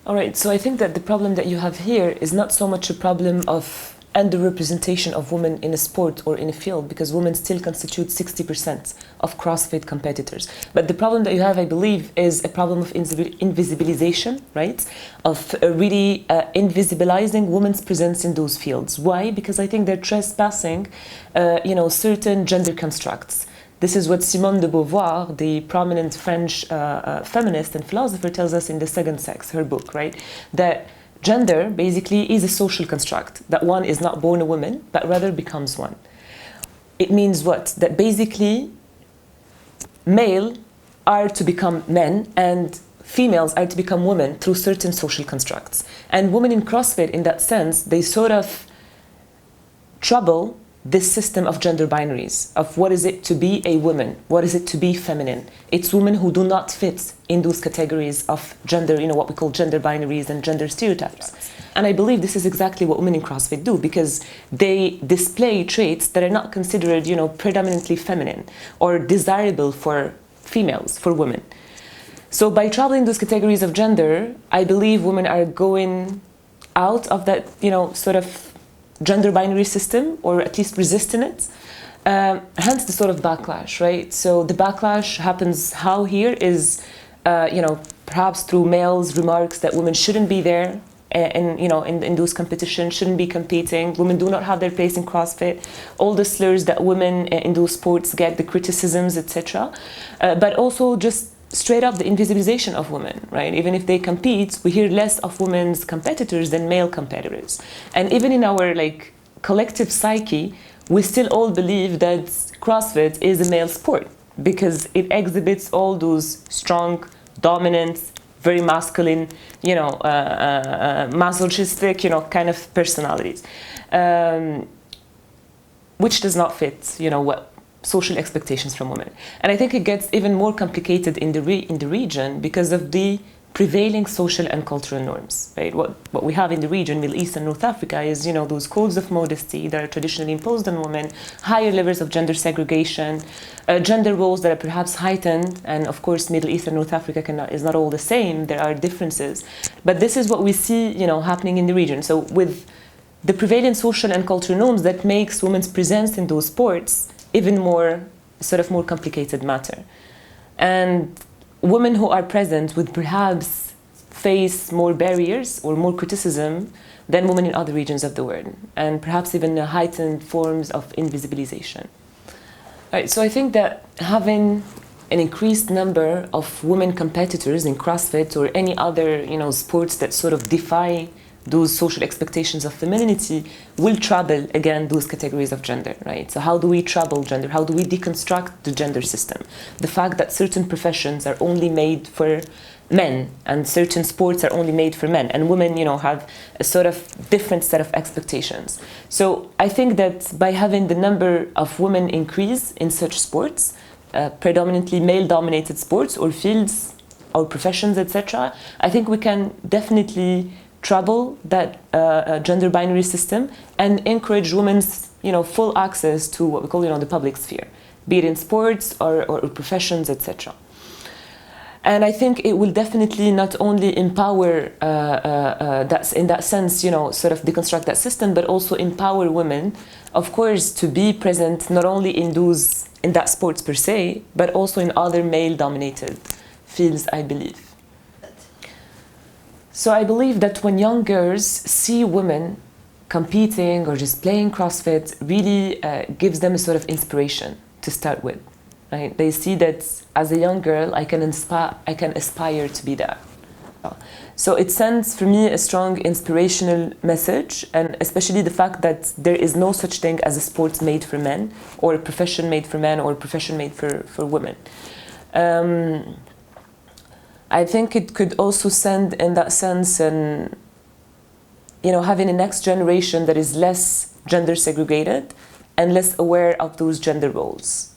All right, so I think that the problem that you have here is not so much a problem of underrepresentation of women in a sport or in a field, because women still constitute 60% of CrossFit competitors. But the problem that you have, I believe, is a problem of invisibilization, right? Of really invisibilizing women's presence in those fields. Why? Because I think they're trespassing, certain gender constructs. This is what Simone de Beauvoir, the prominent French feminist and philosopher, tells us in The Second Sex, her book, right? That gender basically is a social construct, that one is not born a woman, but rather becomes one. It means what? That basically male are to become men and females are to become women through certain social constructs. And women in CrossFit, in that sense, they sort of trouble this system of gender binaries, of what is it to be a woman, what is it to be feminine. It's women who do not fit in those categories of gender, what we call gender binaries and gender stereotypes. And I believe this is exactly what women in CrossFit do, because they display traits that are not considered, predominantly feminine or desirable for females, for women. So by troubling those categories of gender, I believe women are going out of that, sort of gender binary system, or at least resisting it. Hence the sort of backlash, right? So the backlash happens how here is, perhaps through males' remarks that women shouldn't be there in those competitions, shouldn't be competing. Women do not have their place in CrossFit. All the slurs that women in those sports get, the criticisms, etc. But also just straight up the invisibilization of women, right? Even if they compete, we hear less of women's competitors than male competitors. And even in our collective psyche, we still all believe that CrossFit is a male sport because it exhibits all those strong, dominant, very masculine, masochistic, kind of personalities, which does not fit, what social expectations from women. And I think it gets even more complicated in the region because of the prevailing social and cultural norms, right? What we have in the region, Middle East and North Africa, is, those codes of modesty that are traditionally imposed on women, higher levels of gender segregation, gender roles that are perhaps heightened. And of course, Middle East and North Africa is not all the same. There are differences. But this is what we see, happening in the region. So with the prevailing social and cultural norms, that makes women's presence in those sports even more complicated matter. And women who are present would perhaps face more barriers or more criticism than women in other regions of the world, and perhaps even heightened forms of invisibilization. Right, so I think that having an increased number of women competitors in CrossFit or any other sports that sort of defy those social expectations of femininity will trouble, again, those categories of gender, right? So how do we trouble gender? How do we deconstruct the gender system? The fact that certain professions are only made for men and certain sports are only made for men, and women, have a sort of different set of expectations. So I think that by having the number of women increase in such sports, predominantly male-dominated sports or fields or professions, etc., I think we can definitely trouble that gender binary system and encourage women's full access to what we call the public sphere, be it in sports or professions, etc. And I think it will definitely not only empower that in that sense, sort of deconstruct that system, but also empower women, of course, to be present not only in that sports per se, but also in other male-dominated fields, I believe. So I believe that when young girls see women competing or just playing CrossFit, really gives them a sort of inspiration to start with. Right? They see that as a young girl, I can aspire to be that. So it sends for me a strong inspirational message, and especially the fact that there is no such thing as a sport made for men, or a profession made for men, or a profession made for women. I think it could also send, in that sense, having a next generation that is less gender segregated and less aware of those gender roles.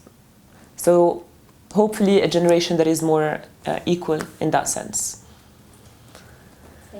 So hopefully a generation that is more equal in that sense.